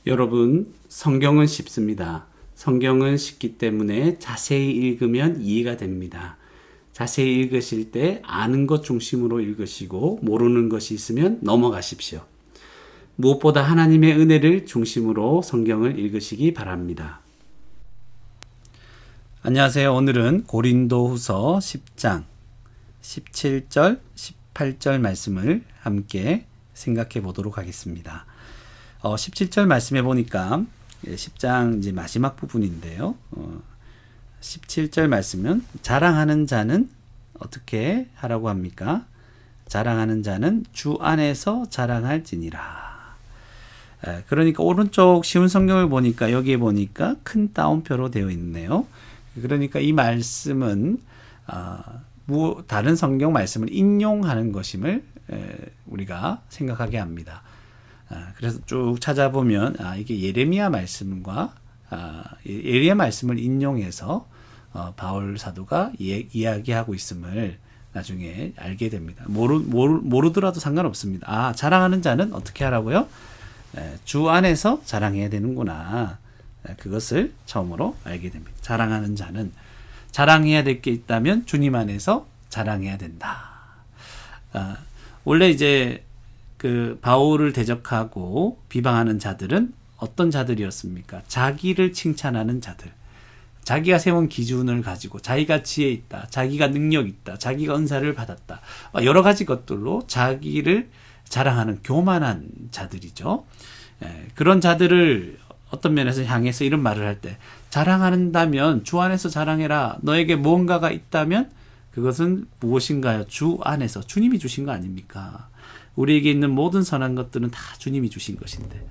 여러분, 성경은 쉽습니다. 성경은 쉽기 때문에 자세히 읽으면 이해가 됩니다. 자세히 읽으실 때 아는 것 중심으로 읽으시고 모르는 것이 있으면 넘어가십시오. 무엇보다 하나님의 은혜를 중심으로 성경을 읽으시기 바랍니다. 안녕하세요. 오늘은 고린도후서 10장 17절, 18절 말씀을 함께 생각해 보도록 하겠습니다. 17절 말씀해 보니까 10장 이제 마지막 부분인데요. 17절 말씀은 자랑하는 자는 어떻게 하라고 합니까? 자랑하는 자는 주 안에서 자랑할지니라. 그러니까 오른쪽 쉬운 성경을 보니까 여기에 보니까 큰 따옴표로 되어 있네요. 그러니까 이 말씀은 다른 성경 말씀을 인용하는 것임을 우리가 생각하게 합니다. 그래서 쭉 찾아보면 이게 예레미야 말씀과 예레미야 말씀을 인용해서 바울 사도가 이야기하고 있음을 나중에 알게 됩니다. 모르더라도 상관없습니다. 자랑하는 자는 어떻게 하라고요? 주 안에서 자랑해야 되는구나. 그것을 처음으로 알게 됩니다. 자랑하는 자는 자랑해야 될 게 있다면 주님 안에서 자랑해야 된다. 원래 이제 그 바울을 대적하고 비방하는 자들은 어떤 자들이었습니까? 자기를 칭찬하는 자들. 자기가 세운 기준을 가지고 자기가 지혜 있다, 자기가 능력 있다, 자기가 은사를 받았다. 여러 가지 것들로 자기를 자랑하는 교만한 자들이죠. 그런 자들을 어떤 면에서 향해서 이런 말을 할 때 자랑한다면 주 안에서 자랑해라. 너에게 무언가가 있다면 그것은 무엇인가요? 주 안에서 주님이 주신 거 아닙니까? 우리에게 있는 모든 선한 것들은 다 주님이 주신 것인데,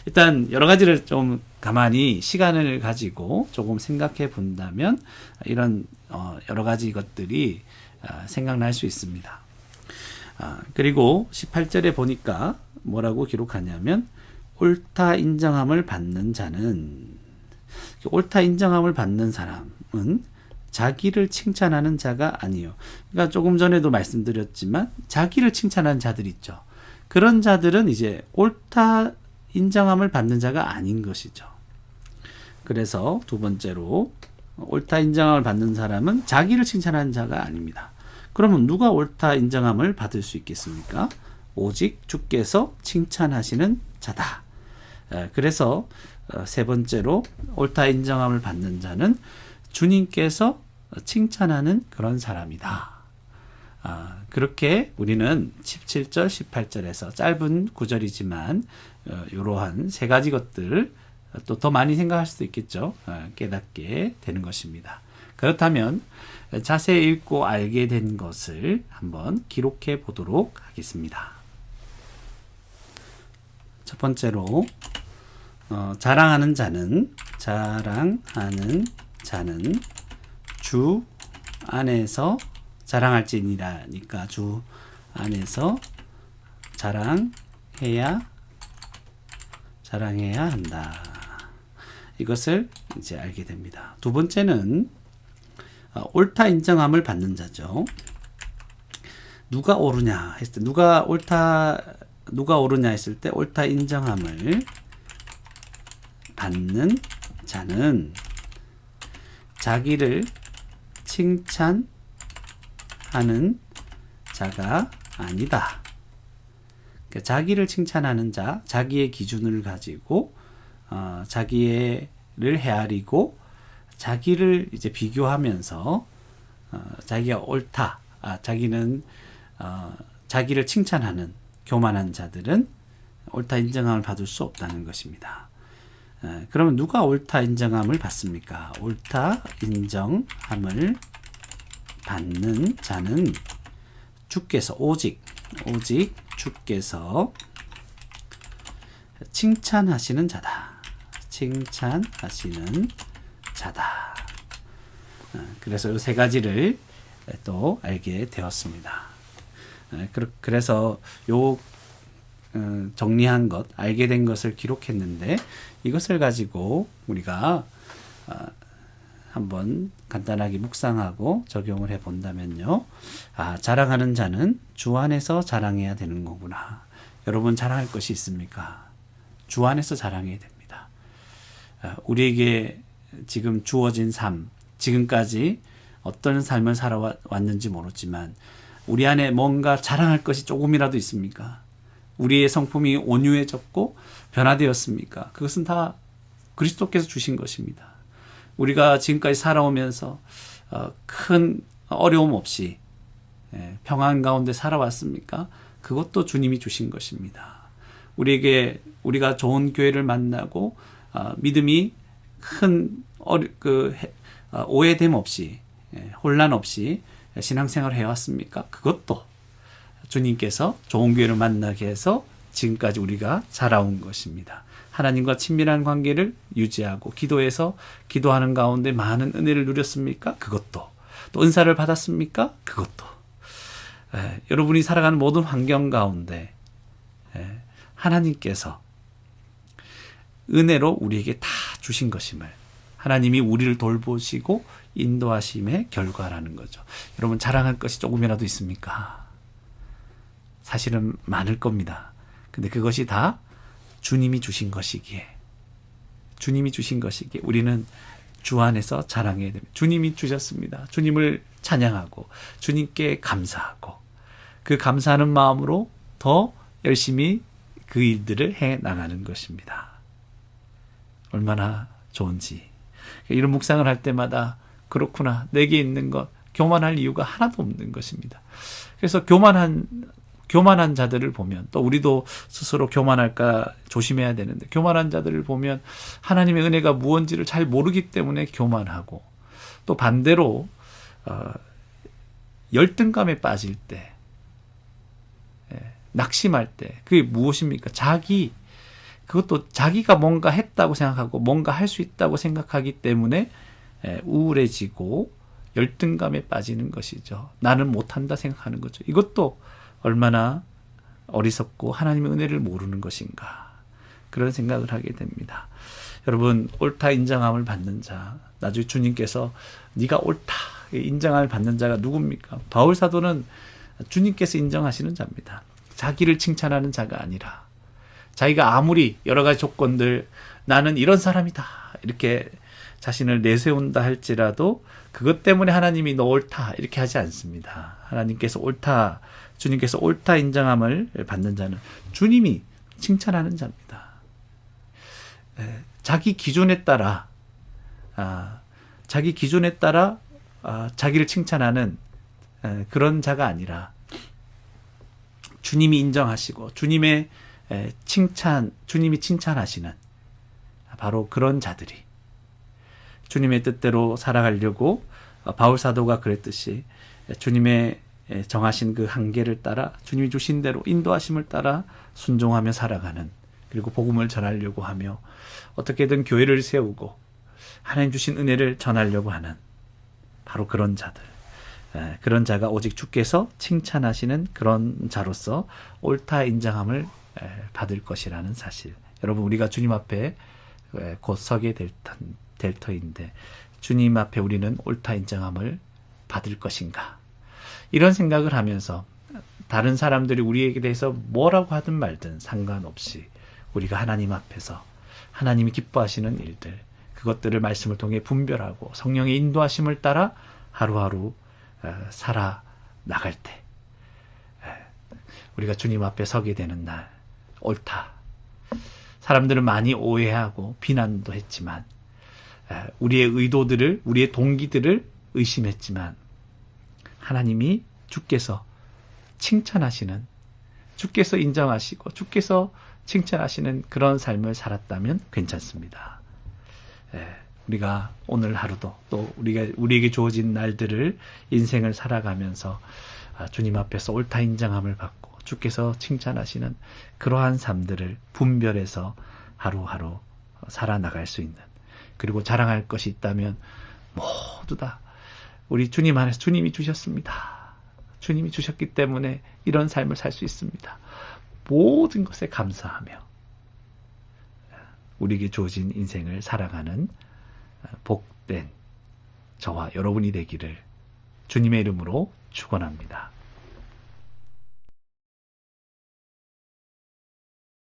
일단 여러 가지를 좀 가만히 시간을 가지고 조금 생각해 본다면 이런 여러 가지 것들이 생각날 수 있습니다. 그리고 18절에 보니까 뭐라고 기록하냐면 옳다 인정함을 받는 자는, 옳다 인정함을 받는 사람은 자기를 칭찬하는 자가 아니요. 그러니까 조금 전에도 말씀드렸지만 자기를 칭찬하는 자들 있죠. 그런 자들은 이제 옳다 인정함을 받는 자가 아닌 것이죠. 그래서 두 번째로 옳다 인정함을 받는 사람은 자기를 칭찬하는 자가 아닙니다. 그러면 누가 옳다 인정함을 받을 수 있겠습니까? 오직 주께서 칭찬하시는 자다. 그래서 세 번째로 옳다 인정함을 받는 자는 주님께서 칭찬하는 그런 사람이다. 그렇게 우리는 17절, 18절에서 짧은 구절이지만 이러한 세 가지 것들을 또 더 많이 생각할 수도 있겠죠. 깨닫게 되는 것입니다. 그렇다면 자세히 읽고 알게 된 것을 한번 기록해 보도록 하겠습니다. 첫 번째로 자랑하는 자는 주 안에서 자랑할지니라니까 주 안에서 자랑해야 한다. 이것을 이제 알게 됩니다. 두 번째는 옳다 인정함을 받는 자죠. 누가 옳으냐 했을 때 누가 옳으냐 했을 때 옳다 인정함을 받는 자는 자기를 칭찬하는 자가 아니다. 그러니까 자기를 칭찬하는 자, 자기의 기준을 가지고 자기를 헤아리고 자기를 이제 비교하면서 자기가 옳다, 자기는 자기를 칭찬하는 교만한 자들은 옳다 인정함을 받을 수 없다는 것입니다. 그러면 누가 옳다 인정함을 받습니까? 옳다 인정함을 받는 자는 주께서 오직 주께서 칭찬하시는 자다. 그래서 이 세 가지를 또 알게 되었습니다. 그래서 정리한 것, 알게 된 것을 기록했는데 이것을 가지고 우리가 한번 간단하게 묵상하고 적용을 해 본다면요. 자랑하는 자는 주 안에서 자랑해야 되는 거구나. 여러분 자랑할 것이 있습니까? 주 안에서 자랑해야 됩니다. 우리에게 지금 주어진 삶, 지금까지 어떤 삶을 살아왔는지 모르지만 우리 안에 뭔가 자랑할 것이 조금이라도 있습니까? 우리의 성품이 온유해졌고 변화되었습니까? 그것은 다 그리스도께서 주신 것입니다. 우리가 지금까지 살아오면서 큰 어려움 없이 평안 가운데 살아왔습니까? 그것도 주님이 주신 것입니다. 우리가 좋은 교회를 만나고 믿음이 큰 오해됨 없이 혼란 없이 신앙생활을 해왔습니까? 그것도 주님께서 좋은 교회를 만나게 해서 지금까지 우리가 자라온 것입니다. 하나님과 친밀한 관계를 유지하고 기도해서 기도하는 가운데 많은 은혜를 누렸습니까? 그것도. 또 은사를 받았습니까? 그것도. 여러분이 살아가는 모든 환경 가운데 하나님께서 은혜로 우리에게 다 주신 것임을, 하나님이 우리를 돌보시고 인도하심의 결과라는 거죠. 여러분, 자랑할 것이 조금이라도 있습니까? 사실은 많을 겁니다. 근데 그것이 다 주님이 주신 것이기에 우리는 주 안에서 자랑해야 됩니다. 주님이 주셨습니다. 주님을 찬양하고 주님께 감사하고 그 감사하는 마음으로 더 열심히 그 일들을 해 나가는 것입니다. 얼마나 좋은지. 이런 묵상을 할 때마다 그렇구나, 내게 있는 것, 교만할 이유가 하나도 없는 것입니다. 그래서 교만한 자들을 보면, 또 우리도 스스로 교만할까 조심해야 되는데, 교만한 자들을 보면 하나님의 은혜가 무언지를 잘 모르기 때문에 교만하고, 또 반대로 열등감에 빠질 때, 낙심할 때, 그게 무엇입니까? 그것도 자기가 뭔가 했다고 생각하고 뭔가 할 수 있다고 생각하기 때문에 우울해지고 열등감에 빠지는 것이죠. 나는 못한다 생각하는 거죠. 이것도 얼마나 어리석고 하나님의 은혜를 모르는 것인가, 그런 생각을 하게 됩니다. 여러분, 옳다 인정함을 받는 자, 나중에 주님께서 네가 옳다 인정함을 받는 자가 누굽니까? 바울 사도는 주님께서 인정하시는 자입니다. 자기를 칭찬하는 자가 아니라, 자기가 아무리 여러 가지 조건들, 나는 이런 사람이다 이렇게 자신을 내세운다 할지라도 그것 때문에 하나님이 너 옳다 이렇게 하지 않습니다. 주님께서 옳다 인정함을 받는 자는 주님이 칭찬하는 자입니다. 자기 기준에 따라 자기를 칭찬하는 그런 자가 아니라 주님이 인정하시고 주님이 칭찬하시는 바로 그런 자들이 주님의 뜻대로 살아가려고, 바울 사도가 그랬듯이 주님의 정하신 그 한계를 따라 주님이 주신 대로 인도하심을 따라 순종하며 살아가는, 그리고 복음을 전하려고 하며 어떻게든 교회를 세우고 하나님 주신 은혜를 전하려고 하는 바로 그런 자들, 그런 자가 오직 주께서 칭찬하시는 그런 자로서 옳다 인정함을 받을 것이라는 사실. 여러분, 우리가 주님 앞에 곧 서게 될 터인데 주님 앞에 우리는 옳다 인정함을 받을 것인가, 이런 생각을 하면서 다른 사람들이 우리에게 대해서 뭐라고 하든 말든 상관없이 우리가 하나님 앞에서 하나님이 기뻐하시는 일들, 그것들을 말씀을 통해 분별하고 성령의 인도하심을 따라 하루하루 살아나갈 때 우리가 주님 앞에 서게 되는 날, 옳다. 사람들은 많이 오해하고 비난도 했지만, 우리의 의도들을, 우리의 동기들을 의심했지만, 하나님이 주께서 칭찬하시는, 주께서 인정하시고 주께서 칭찬하시는 그런 삶을 살았다면 괜찮습니다. 우리가 오늘 하루도 또 우리에게 주어진 날들을, 인생을 살아가면서 주님 앞에서 옳다 인정함을 받고 주께서 칭찬하시는 그러한 삶들을 분별해서 하루하루 살아나갈 수 있는, 그리고 자랑할 것이 있다면 모두 다 우리 주님 안에서 주님이 주셨습니다. 주님이 주셨기 때문에 이런 삶을 살 수 있습니다. 모든 것에 감사하며 우리에게 주어진 인생을 살아가는 복된 저와 여러분이 되기를 주님의 이름으로 축원합니다.